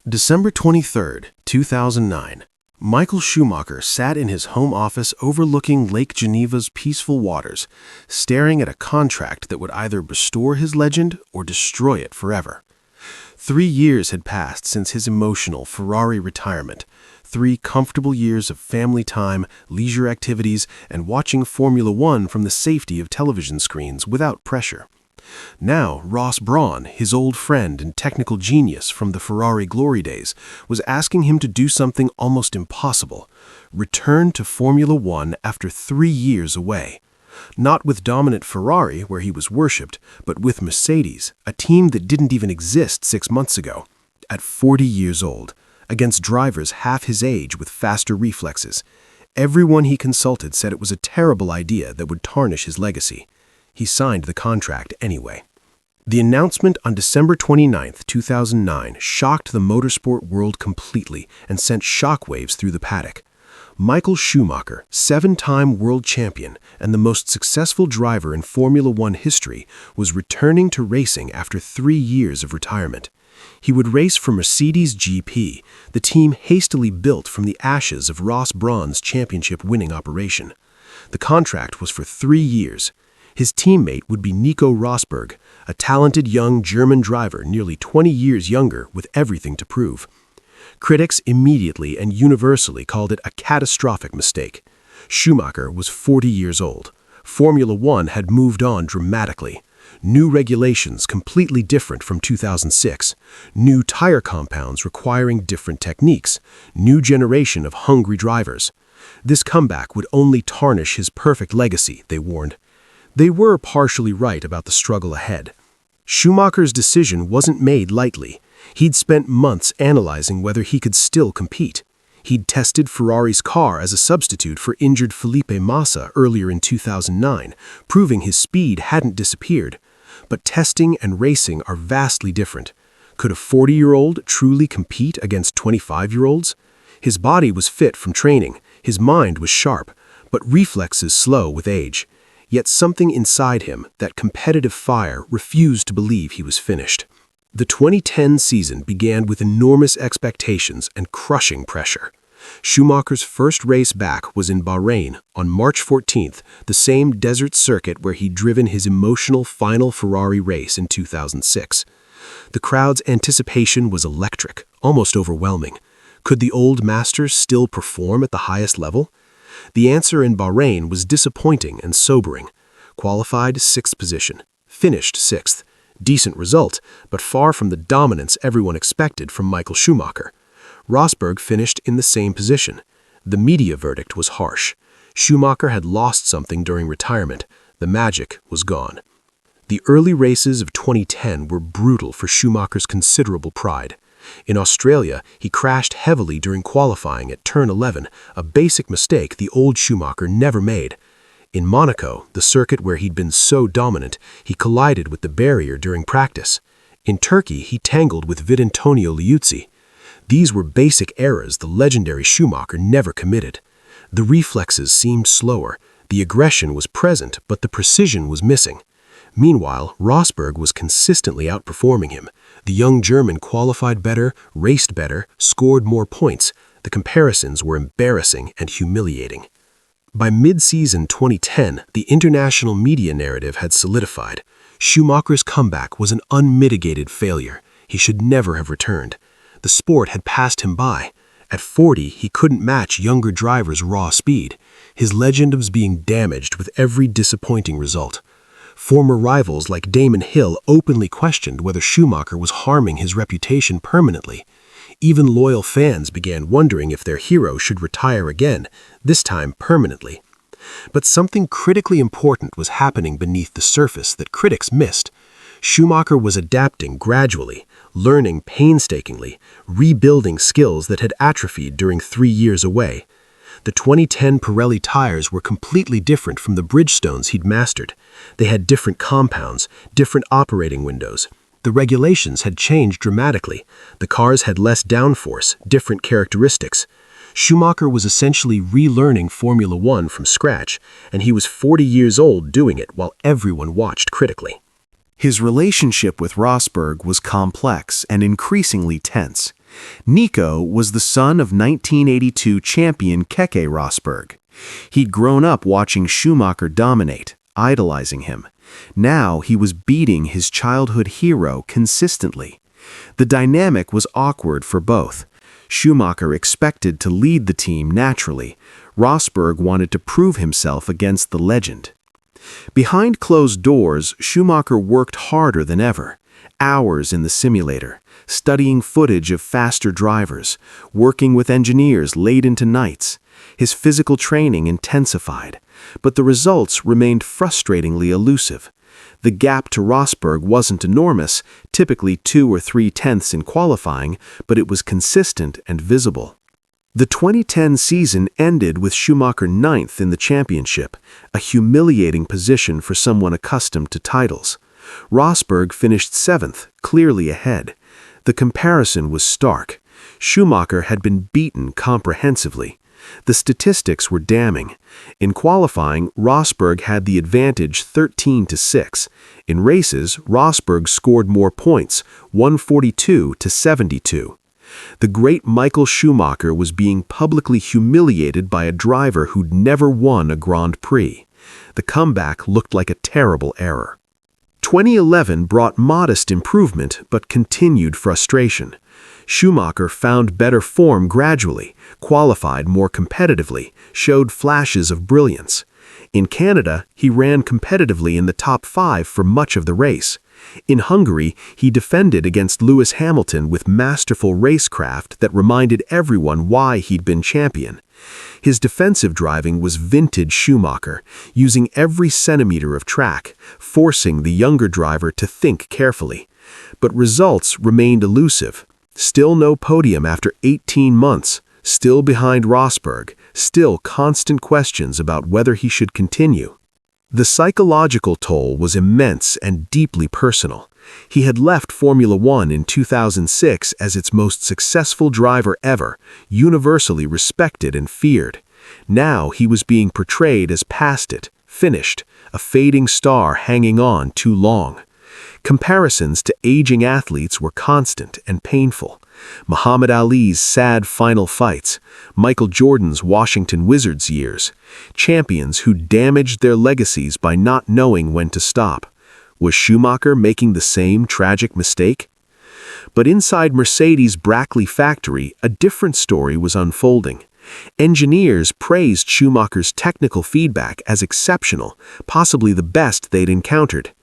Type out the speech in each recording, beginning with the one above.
December 23, 2009. Michael Schumacher sat in his home office overlooking Lake Geneva's peaceful waters, staring at a contract that would either restore his legend or destroy it forever. 3 years had passed since his emotional Ferrari retirement. 3 comfortable years of family time, leisure activities, and watching Formula One from the safety of television screens without pressure. Now, Ross Brawn, his old friend and technical genius from the Ferrari glory days, was asking him to do something almost impossible: return to Formula One after 3 years away. Not with dominant Ferrari, where he was worshipped, but with Mercedes, a team that didn't even exist 6 months ago. At 40 years old, against drivers half his age with faster reflexes. Everyone he consulted said it was a terrible idea that would tarnish his legacy. He signed the contract anyway. The announcement on December 29, 2009 shocked the motorsport world completely and sent shockwaves through the paddock. Michael Schumacher, 7-time world champion and the most successful driver in Formula One history, was returning to racing after 3 years of retirement. He would race for Mercedes GP, the team hastily built from the ashes of Ross Brawn's championship-winning operation. The contract was for 3 years. His teammate would be Nico Rosberg, a talented young German driver nearly 20 years younger with everything to prove. Critics immediately and universally called it a catastrophic mistake. Schumacher was 40 years old. Formula One had moved on dramatically. New regulations completely different from 2006. New tire compounds requiring different techniques. New generation of hungry drivers. This comeback would only tarnish his perfect legacy, they warned. They were partially right about the struggle ahead. Schumacher's decision wasn't made lightly. He'd spent months analyzing whether he could still compete. He'd tested Ferrari's car as a substitute for injured Felipe Massa earlier in 2009, proving his speed hadn't disappeared. But testing and racing are vastly different. Could a 40-year-old truly compete against 25-year-olds? His body was fit from training, his mind was sharp, but reflexes slow with age. Yet something inside him, that competitive fire, refused to believe he was finished. The 2010 season began with enormous expectations and crushing pressure. Schumacher's first race back was in Bahrain on March 14th, the same desert circuit where he'd driven his emotional final Ferrari race in 2006. The crowd's anticipation was electric, almost overwhelming. Could the old master still perform at the highest level? The answer in Bahrain was disappointing and sobering. Qualified 6th position, finished 6th. Decent result, but far from the dominance everyone expected from Michael Schumacher. Rosberg finished in the same position. The media verdict was harsh. Schumacher had lost something during retirement. The magic was gone. The early races of 2010 were brutal for Schumacher's considerable pride. In Australia, he crashed heavily during qualifying at turn 11, a basic mistake the old Schumacher never made. In Monaco, the circuit where he'd been so dominant, he collided with the barrier during practice. In Turkey, he tangled with Vittorio Liuzzi. These were basic errors the legendary Schumacher never committed. The reflexes seemed slower, the aggression was present, but the precision was missing. Meanwhile, Rosberg was consistently outperforming him. The young German qualified better, raced better, scored more points. The comparisons were embarrassing and humiliating. By mid-season 2010, the international media narrative had solidified. Schumacher's comeback was an unmitigated failure. He should never have returned. The sport had passed him by. At 40, he couldn't match younger drivers' raw speed. His legend was being damaged with every disappointing result. Former rivals like Damon Hill openly questioned whether Schumacher was harming his reputation permanently. Even loyal fans began wondering if their hero should retire again, this time permanently. But something critically important was happening beneath the surface that critics missed. Schumacher was adapting gradually, learning painstakingly, rebuilding skills that had atrophied during 3 years away. The 2010 Pirelli tires were completely different from the Bridgestones he'd mastered. They had different compounds, different operating windows. The regulations had changed dramatically. The cars had less downforce, different characteristics. Schumacher was essentially relearning Formula One from scratch, and he was 40 years old doing it while everyone watched critically. His relationship with Rosberg was complex and increasingly tense. Nico was the son of 1982 champion Keke Rosberg. He'd grown up watching Schumacher dominate, idolizing him. Now he was beating his childhood hero consistently. The dynamic was awkward for both. Schumacher expected to lead the team naturally. Rosberg wanted to prove himself against the legend. Behind closed doors, Schumacher worked harder than ever. Hours in the simulator, studying footage of faster drivers, working with engineers late into nights. His physical training intensified, but the results remained frustratingly elusive. The gap to Rosberg wasn't enormous, typically 2 or 3 tenths in qualifying, but it was consistent and visible. The 2010 season ended with Schumacher 9th in the championship, a humiliating position for someone accustomed to titles. Rosberg finished 7th, clearly ahead. The comparison was stark. Schumacher had been beaten comprehensively. The statistics were damning. In qualifying, Rosberg had the advantage 13-6. In races, Rosberg scored more points, 142-72. The great Michael Schumacher was being publicly humiliated by a driver who'd never won a Grand Prix. The comeback looked like a terrible error. 2011 brought modest improvement but continued frustration. Schumacher found better form gradually, qualified more competitively, showed flashes of brilliance. In Canada, he ran competitively in the top 5 for much of the race. In Hungary, he defended against Lewis Hamilton with masterful racecraft that reminded everyone why he'd been champion. His defensive driving was vintage Schumacher, using every centimeter of track, forcing the younger driver to think carefully. But results remained elusive. Still no podium after 18 months, still behind Rosberg, still constant questions about whether he should continue. The psychological toll was immense and deeply personal. He had left Formula One in 2006 as its most successful driver ever, universally respected and feared. Now he was being portrayed as past it, finished, a fading star hanging on too long. Comparisons to aging athletes were constant and painful. Muhammad Ali's sad final fights, Michael Jordan's Washington Wizards years, champions who damaged their legacies by not knowing when to stop. Was Schumacher making the same tragic mistake? But inside Mercedes' Brackley factory, a different story was unfolding. Engineers praised Schumacher's technical feedback as exceptional, possibly the best they'd encountered.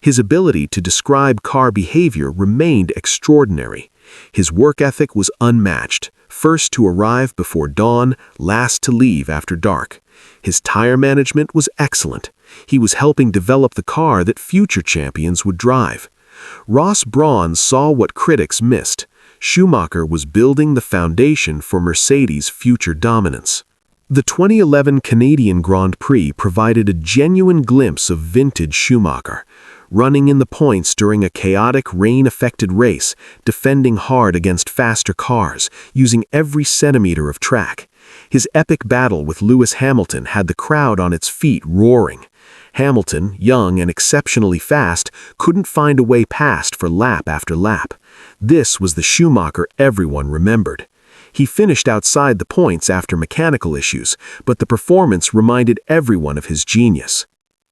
His ability to describe car behavior remained extraordinary. His work ethic was unmatched, first to arrive before dawn, last to leave after dark. His tire management was excellent. He was helping develop the car that future champions would drive. Ross Brawn saw what critics missed. Schumacher was building the foundation for Mercedes' future dominance. The 2011 Canadian Grand Prix provided a genuine glimpse of vintage Schumacher, running in the points during a chaotic rain-affected race, defending hard against faster cars, using every centimeter of track. His epic battle with Lewis Hamilton had the crowd on its feet roaring. Hamilton, young and exceptionally fast, couldn't find a way past for lap after lap. This was the Schumacher everyone remembered. He finished outside the points after mechanical issues, but the performance reminded everyone of his genius.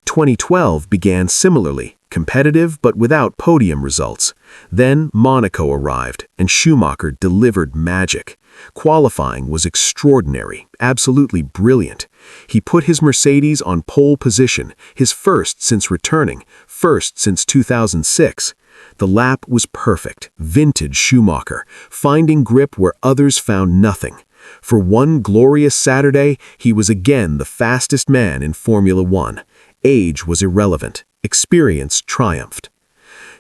2012 began similarly, competitive but without podium results. Then Monaco arrived, and Schumacher delivered magic. Qualifying was extraordinary, absolutely brilliant. He put his Mercedes on pole position, his first since returning, first since 2006. The lap was perfect, vintage Schumacher, finding grip where others found nothing. For one glorious Saturday, he was again the fastest man in Formula One. Age was irrelevant. Experience triumphed.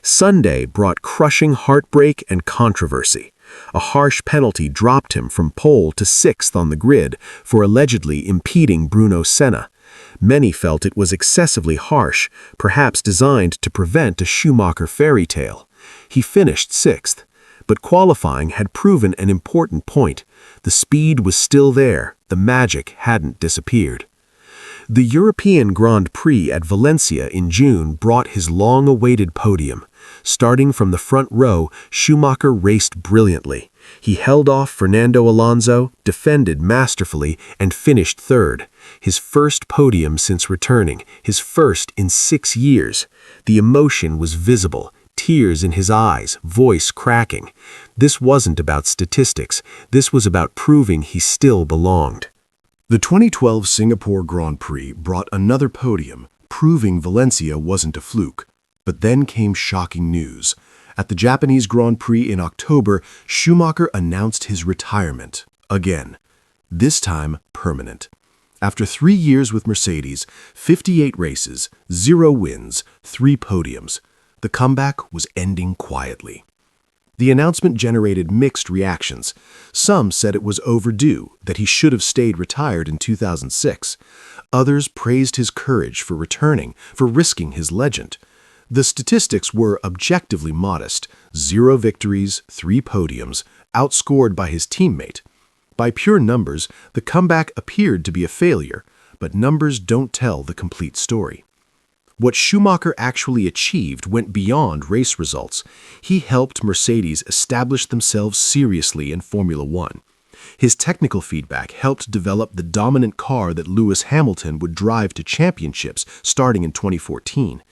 Sunday brought crushing heartbreak and controversy. A harsh penalty dropped him from pole to 6th on the grid for allegedly impeding Bruno Senna. Many felt it was excessively harsh, perhaps designed to prevent a Schumacher fairy tale. He finished 6th, but qualifying had proven an important point. The speed was still there, the magic hadn't disappeared. The European Grand Prix at Valencia in June brought his long-awaited podium. Starting from the front row, Schumacher raced brilliantly. He held off Fernando Alonso, defended masterfully, and finished third. His first podium since returning, his first in 6 years. The emotion was visible, tears in his eyes, voice cracking. This wasn't about statistics. This was about proving he still belonged. The 2012 Singapore Grand Prix brought another podium, proving Valencia wasn't a fluke. But then came shocking news. At the Japanese Grand Prix in October, Schumacher announced his retirement. Again. This time permanent. After 3 years with Mercedes, 58 races, 0 wins, 3 podiums, the comeback was ending quietly. The announcement generated mixed reactions. Some said it was overdue, that he should have stayed retired in 2006. Others praised his courage for returning, for risking his legend. The statistics were objectively modest: 0 victories, 3 podiums, outscored by his teammate. By pure numbers, the comeback appeared to be a failure, but numbers don't tell the complete story. What Schumacher actually achieved went beyond race results. He helped Mercedes establish themselves seriously in Formula One. His technical feedback helped develop the dominant car that Lewis Hamilton would drive to championships starting in 2014.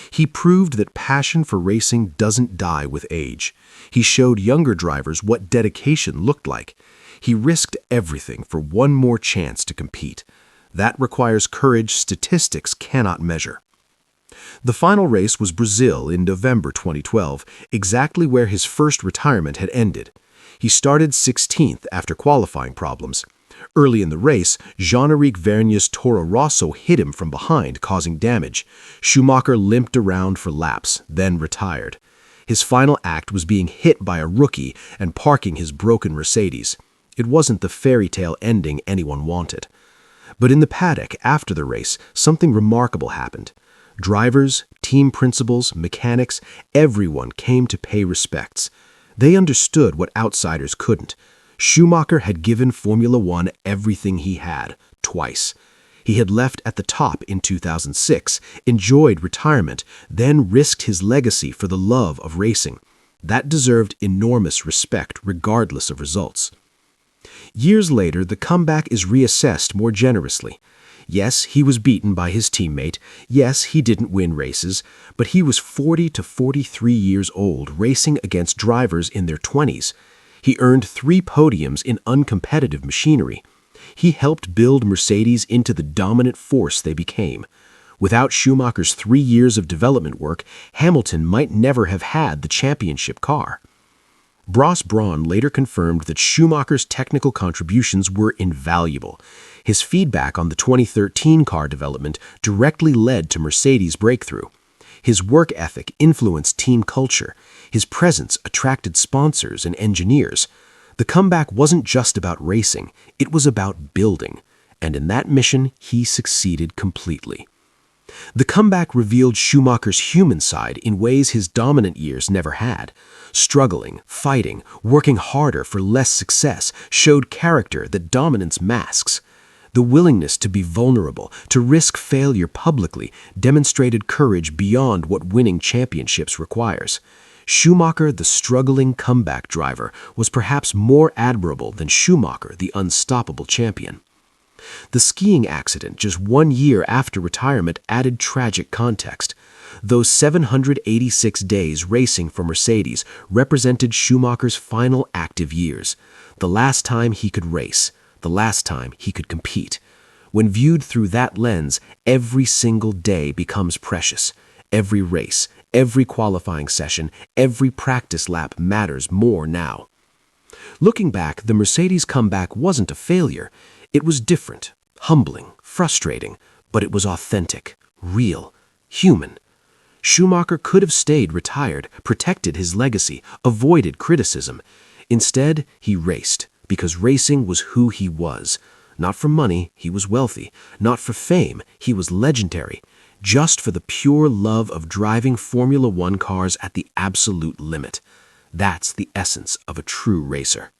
He proved that passion for racing doesn't die with age. He showed younger drivers what dedication looked like. He risked everything for one more chance to compete. That requires courage statistics cannot measure. The final race was Brazil in November 2012, exactly where his first retirement had ended. He started 16th after qualifying problems. Early in the race, Jean-Éric Vernier's Toro Rosso hit him from behind, causing damage. Schumacher limped around for laps, then retired. His final act was being hit by a rookie and parking his broken Mercedes. It wasn't the fairy tale ending anyone wanted. But in the paddock after the race, something remarkable happened. Drivers, team principals, mechanics, everyone came to pay respects. They understood what outsiders couldn't. Schumacher had given Formula One everything he had, twice. He had left at the top in 2006, enjoyed retirement, then risked his legacy for the love of racing. That deserved enormous respect regardless of results. Years later, the comeback is reassessed more generously. Yes, he was beaten by his teammate. Yes, he didn't win races, but he was 40 to 43 years old, racing against drivers in their 20s. He earned 3 podiums in uncompetitive machinery. He helped build Mercedes into the dominant force they became. Without Schumacher's 3 years of development work, Hamilton might never have had the championship car. Ross Brawn later confirmed that Schumacher's technical contributions were invaluable. His feedback on the 2013 car development directly led to Mercedes' breakthrough. His work ethic influenced team culture. His presence attracted sponsors and engineers. The comeback wasn't just about racing, it was about building. And in that mission, he succeeded completely. The comeback revealed Schumacher's human side in ways his dominant years never had. Struggling, fighting, working harder for less success showed character that dominance masks. The willingness to be vulnerable, to risk failure publicly, demonstrated courage beyond what winning championships requires. Schumacher, the struggling comeback driver, was perhaps more admirable than Schumacher, the unstoppable champion. The skiing accident just 1 year after retirement added tragic context. Those 786 days racing for Mercedes represented Schumacher's final active years, the last time he could race, the last time he could compete. When viewed through that lens, every single day becomes precious. Every race, every qualifying session, every practice lap matters more now. Looking back, the Mercedes comeback wasn't a failure. It was different, humbling, frustrating, but it was authentic, real, human. Schumacher could have stayed retired, protected his legacy, avoided criticism. Instead, he raced, because racing was who he was. Not for money, he was wealthy. Not for fame, he was legendary. Just for the pure love of driving Formula One cars at the absolute limit. That's the essence of a true racer.